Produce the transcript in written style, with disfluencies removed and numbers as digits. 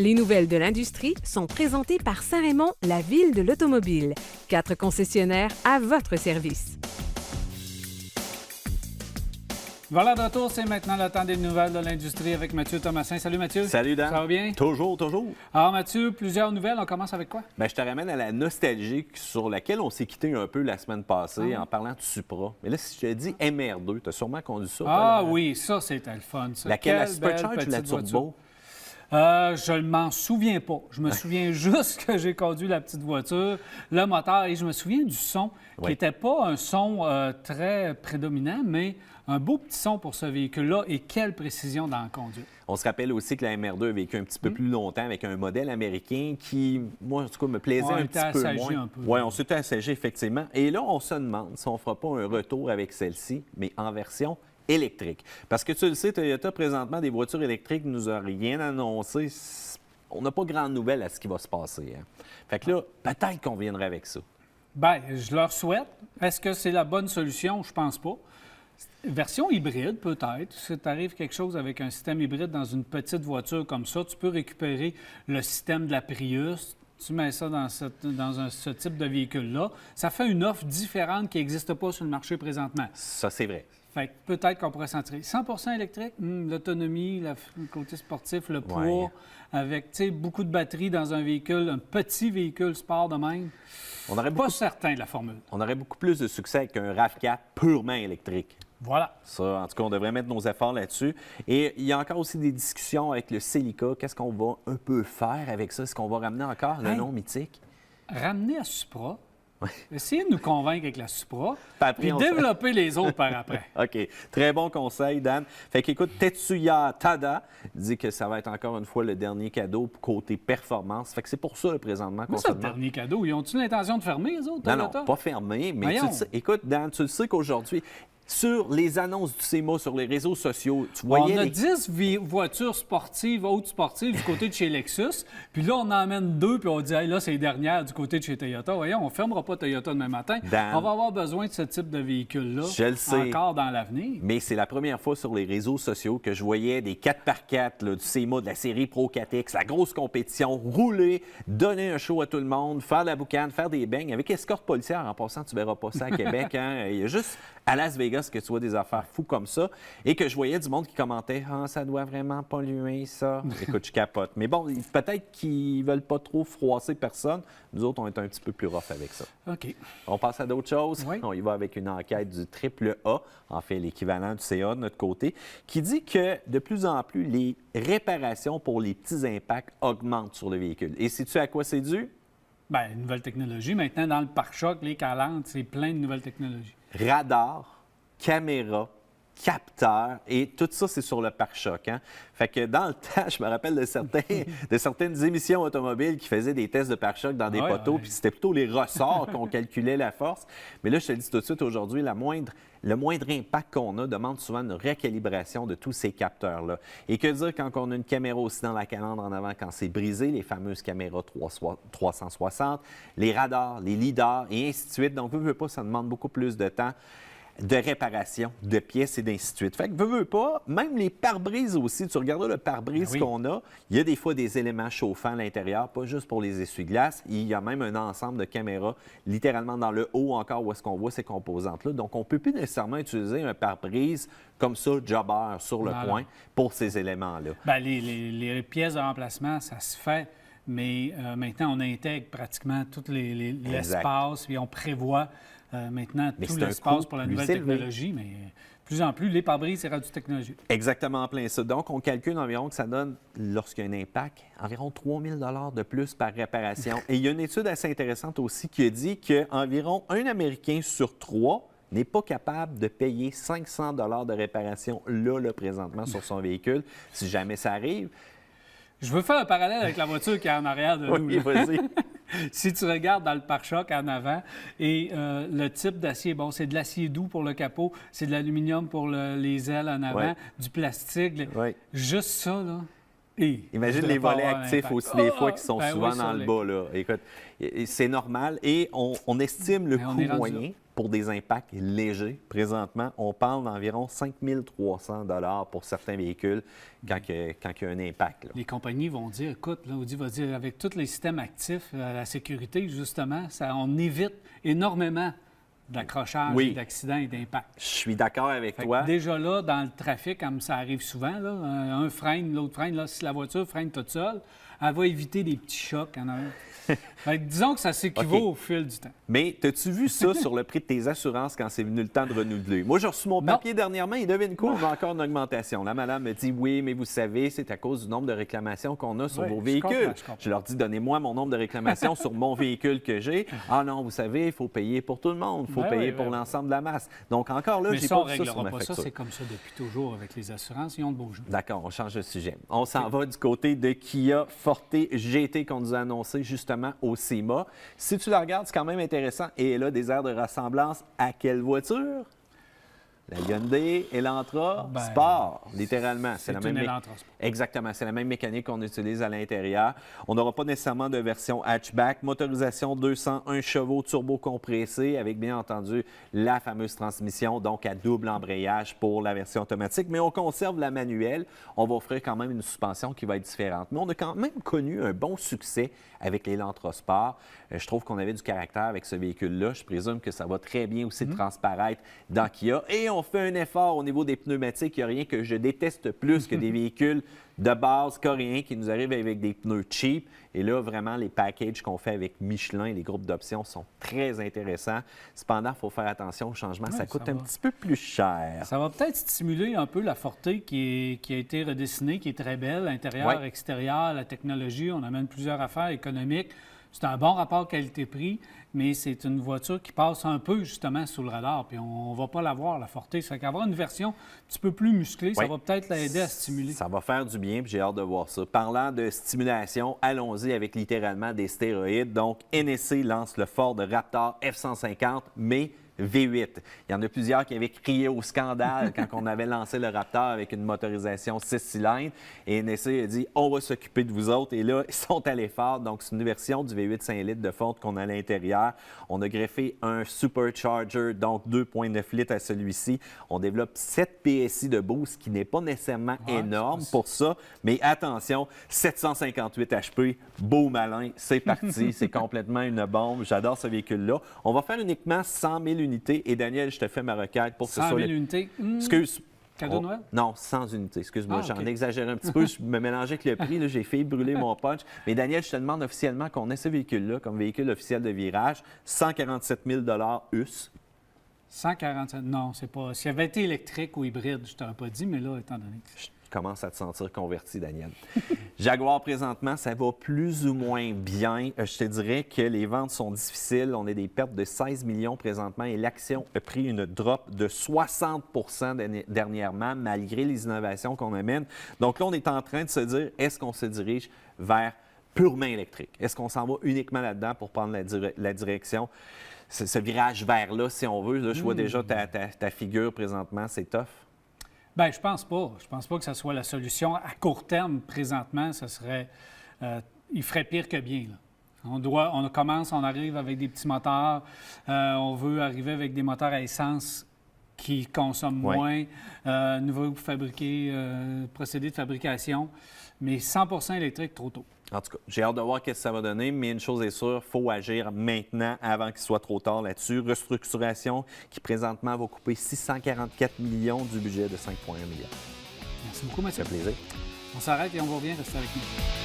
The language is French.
Les nouvelles de l'industrie sont présentées par Saint-Raymond, la ville de l'automobile. 4 concessionnaires à votre service. Voilà de retour, c'est maintenant le temps des nouvelles de l'industrie avec Mathieu Thomasin. Salut Mathieu. Salut Dan. Ça va bien? Toujours, toujours. Alors Mathieu, plusieurs nouvelles, on commence avec quoi? Bien, je te ramène à la nostalgie sur laquelle on s'est quitté un peu la semaine passée en parlant de Supra. Mais là, si je te dis MR2, tu as sûrement conduit ça. Ah oui, ça c'était le fun. Ça. Laquelle, la Quelle Supercharge belle ou la petite Turbo? voiture. Je ne m'en souviens pas. Je me souviens juste que j'ai conduit la petite voiture, le moteur, et je me souviens du son, qui n'était pas un son très prédominant, mais un beau petit son pour ce véhicule-là, et quelle précision dans la conduite. On se rappelle aussi que la MR2 a vécu un petit peu plus longtemps avec un modèle américain qui, moi, en tout cas, me plaisait un petit peu moins. Oui, on s'était assagé, effectivement. Et là, on se demande si on ne fera pas un retour avec celle-ci, mais en version électrique. Parce que tu le sais, Toyota, présentement, des voitures électriques ne nous a rien annoncé. On n'a pas grande nouvelle à ce qui va se passer. Hein. Fait que là, peut-être qu'on viendrait avec ça. Bien, je leur souhaite. Est-ce que c'est la bonne solution? Je pense pas. Version hybride, peut-être. Si t'arrive quelque chose avec un système hybride dans une petite voiture comme ça, tu peux récupérer le système de la Prius. Tu mets ça dans ce type de véhicule-là. Ça fait une offre différente qui n'existe pas sur le marché présentement. Ça, c'est vrai. Fait que peut-être qu'on pourrait s'en tirer. 100 électrique, l'autonomie, le côté sportif, le poids, avec beaucoup de batterie dans un véhicule, un petit véhicule sport de même. On aurait pas certain de la formule. On aurait beaucoup plus de succès avec un RAV4 purement électrique. Voilà. Ça, en tout cas, on devrait mettre nos efforts là-dessus. Et il y a encore aussi des discussions avec le Celica. Qu'est-ce qu'on va un peu faire avec ça? Est-ce qu'on va ramener encore le nom mythique? Ramener à Supra. Essayez de nous convaincre avec la Supra et on développer les autres par après. OK. Très bon conseil, Dan. Fait qu'écoute, Tetsuya Tada dit que ça va être encore une fois le dernier cadeau côté performance. Fait que c'est pour ça, présentement, qu'on se demande. C'est le dernier cadeau. Ils ont-ils l'intention de fermer, les autres? Non, pas fermé, mais tu le sais, écoute, Dan, tu le sais qu'aujourd'hui, sur les annonces du CEMA, sur les réseaux sociaux, tu voyais... On a 10 voitures sportives, hautes sportives du côté de chez Lexus. Puis là, on en emmène 2, puis on dit, hey, là, c'est les dernières du côté de chez Toyota. Voyons, on ne fermera pas Toyota demain matin. Dan, on va avoir besoin de ce type de véhicule-là encore dans l'avenir. Mais c'est la première fois sur les réseaux sociaux que je voyais des 4x4 là, du CEMA, de la série Pro 4X, la grosse compétition, rouler, donner un show à tout le monde, faire de la boucane, faire des beignes. Avec escorte policière, en passant, tu ne verras pas ça à Québec. Hein? Il y a juste à Las Vegas que tu vois des affaires fous comme ça, et que je voyais du monde qui commentait « Ah, ça doit vraiment polluer, ça. » Écoute, je capote. Mais bon, peut-être qu'ils veulent pas trop froisser personne. Nous autres, on est un petit peu plus rough avec ça. OK. On passe à d'autres choses. Oui. On y va avec une enquête du AAA, en fait l'équivalent du CA de notre côté, qui dit que de plus en plus, les réparations pour les petits impacts augmentent sur le véhicule. Et sais-tu à quoi c'est dû? Bien, une nouvelle technologie. Maintenant, dans le pare-choc, les calantes, c'est plein de nouvelles technologies. Radar, caméra, capteur, et tout ça, c'est sur le pare-choc. Hein? Fait que dans le temps, je me rappelle de certaines émissions automobiles qui faisaient des tests de pare-choc dans des poteaux, puis c'était plutôt les ressorts qu'on calculait la force. Mais là, je te le dis tout de suite, aujourd'hui, le moindre impact qu'on a demande souvent une recalibration de tous ces capteurs-là. Et que dire quand on a une caméra aussi dans la calandre en avant quand c'est brisé, les fameuses caméras 360, les radars, les lidars, et ainsi de suite. Donc, veux pas, ça demande beaucoup plus de temps de réparation, de pièces et d'ainsi de suite. Fait que, veux pas, même les pare-brises aussi, tu regardes le pare-brise qu'on a, il y a des fois des éléments chauffants à l'intérieur, pas juste pour les essuie-glaces, il y a même un ensemble de caméras littéralement dans le haut encore où est-ce qu'on voit ces composantes-là. Donc, on ne peut plus nécessairement utiliser un pare-brise comme ça, jobber sur le coin pour ces éléments-là. Bien, les pièces de remplacement, ça se fait. Mais maintenant, on intègre pratiquement tout l'espace, puis on prévoit maintenant tout l'espace pour la nouvelle technologie, mais de plus en plus, les pare-brises, c'est rendu technologique. Exactement en plein ça. Donc, on calcule environ que ça donne, lorsqu'il y a un impact, environ 3 000 $ de plus par réparation. Et il y a une étude assez intéressante aussi qui a dit qu'environ un Américain sur 3 n'est pas capable de payer 500 $ de réparation là, présentement, sur son véhicule, si jamais ça arrive. Je veux faire un parallèle avec la voiture qui est en arrière de nous. Oui, vas-y. Si tu regardes dans le pare-choc en avant, et le type d'acier, bon, c'est de l'acier doux pour le capot, c'est de l'aluminium pour les ailes en avant, du plastique. Juste ça, là. Imagine les volets actifs aussi, des fois, qui sont souvent dans le bas. Là. Écoute, c'est normal. Et on estime le coût moyen pour des impacts légers. Présentement, on parle d'environ 5 300 $ pour certains véhicules quand il y a un impact. Là. Les compagnies vont dire, écoute, là, Audi va dire, avec tous les systèmes actifs, la sécurité, justement, on évite énormément d'accrochages, Oui. d'accidents et d'impacts. Je suis d'accord avec Fait toi. que déjà là, dans le trafic, comme ça arrive souvent, là, un freine, l'autre freine. Là, si la voiture freine toute seule, elle va éviter des petits chocs en arrière. Fait que disons que ça s'équivaut OK. au fil du temps. Mais as-tu vu ça sur le prix de tes assurances quand c'est venu le temps de renouveler? Moi, j'ai reçu mon papier dernièrement et devine quoi? On a encore une augmentation. La madame me dit, oui, mais vous savez, c'est à cause du nombre de réclamations qu'on a sur Oui, vos je véhicules. comprends. Je leur dis, donnez-moi mon nombre de réclamations sur mon véhicule que j'ai. Ah non, vous savez, il faut payer pour tout le monde. Il faut Ouais, payer ouais, pour ouais. l'ensemble de la masse. Donc, encore là, Mais j'ai ça, on pas ne vu ça sur réglera ma pas ça. facture. C'est comme ça depuis toujours avec les assurances. Ils ont de beaux jeux. D'accord, on change de sujet. On s'en va du côté de Kia Forte GT qu'on nous a annoncé justement au SEMA. Si tu la regardes, c'est quand même intéressant et elle a des airs de ressemblance à quelle voiture? La Hyundai Elantra Ben, Sport, littéralement. c'est la une même Elantra Sport. Exactement, c'est la même mécanique qu'on utilise à l'intérieur. On n'aura pas nécessairement de version hatchback, motorisation 201 chevaux turbo-compressé avec bien entendu la fameuse transmission, donc à double embrayage pour la version automatique, mais on conserve la manuelle. On va offrir quand même une suspension qui va être différente. Mais on a quand même connu un bon succès avec l'Elantra Sport. Je trouve qu'on avait du caractère avec ce véhicule-là. Je présume que ça va très bien aussi transparaître dans Kia. Et on fait un effort au niveau des pneumatiques. Il n'y a rien que je déteste plus que des véhicules de base coréens qui nous arrivent avec des pneus cheap. Et là, vraiment, les packages qu'on fait avec Michelin, les groupes d'options sont très intéressants. Cependant, il faut faire attention au changement. Ouais, ça coûte ça un va. petit peu plus cher. Ça va peut-être stimuler un peu la Forte qui a été redessinée, qui est très belle, intérieur, Ouais. extérieur, la technologie. On amène plusieurs affaires économiques. C'est un bon rapport qualité-prix, mais c'est une voiture qui passe un peu justement sous le radar. Puis on ne va pas l'avoir, la Forte. Ça fait qu'avoir une version un petit peu plus musclée, ça Ouais. va peut-être l'aider à stimuler. Ça va faire du bien, puis j'ai hâte de voir ça. Parlant de stimulation, allons-y avec littéralement des stéroïdes. Donc, NSC lance le Ford Raptor F-150, mais V8. Il y en a plusieurs qui avaient crié au scandale quand on avait lancé le Raptor avec une motorisation 6 cylindres. Et NSC a dit « On va s'occuper de vous autres ». Et là, ils sont allés fort. Donc, c'est une version du V8 5 litres de Ford qu'on a à l'intérieur. On a greffé un Supercharger, donc 2,9 litres à celui-ci. On développe 7 PSI de boost, ce qui n'est pas nécessairement énorme pour ça. Mais attention, 758 HP, beau malin, c'est parti. C'est complètement une bombe. J'adore ce véhicule-là. On va faire uniquement 100 000 unités. Et Daniel, je te fais ma requête pour que ce 100 soit... 000 unités. Excuse. Cadeau de Noël? Non, 100 unités. Excuse-moi, Ah, OK. j'en exagère un petit peu. Je me mélangeais avec le prix. Là, j'ai failli brûler mon punch. Mais Daniel, je te demande officiellement qu'on ait ce véhicule-là comme véhicule officiel de virage. 147 000 US. 147. Non, c'est pas. S'il avait été électrique ou hybride, je ne t'aurais pas dit, mais là, étant donné que. Je commence à te sentir converti, Daniel. Jaguar, présentement, ça va plus ou moins bien. Je te dirais que les ventes sont difficiles. On a des pertes de 16 millions présentement et l'action a pris une drop de 60 dernièrement, malgré les innovations qu'on amène. Donc là, on est en train de se dire, est-ce qu'on se dirige vers purement électrique? Est-ce qu'on s'en va uniquement là-dedans pour prendre la direction? Ce virage vers-là, si on veut. Là, je vois déjà ta figure présentement, c'est tough. Bien, je pense pas. Je pense pas que ce soit la solution. À court terme, présentement, ce serait... il ferait pire que bien, là. On commence, on arrive avec des petits moteurs. On veut arriver avec des moteurs à essence qui consomment moins. Nouveau procédé de fabrication. Mais 100 électrique, trop tôt. En tout cas, j'ai hâte de voir ce que ça va donner, mais une chose est sûre, il faut agir maintenant avant qu'il soit trop tard là-dessus. Restructuration qui présentement va couper 644 millions du budget de 5,1 milliards. Merci beaucoup, Mathieu. Ça fait plaisir. On s'arrête et on va revenir rester avec nous.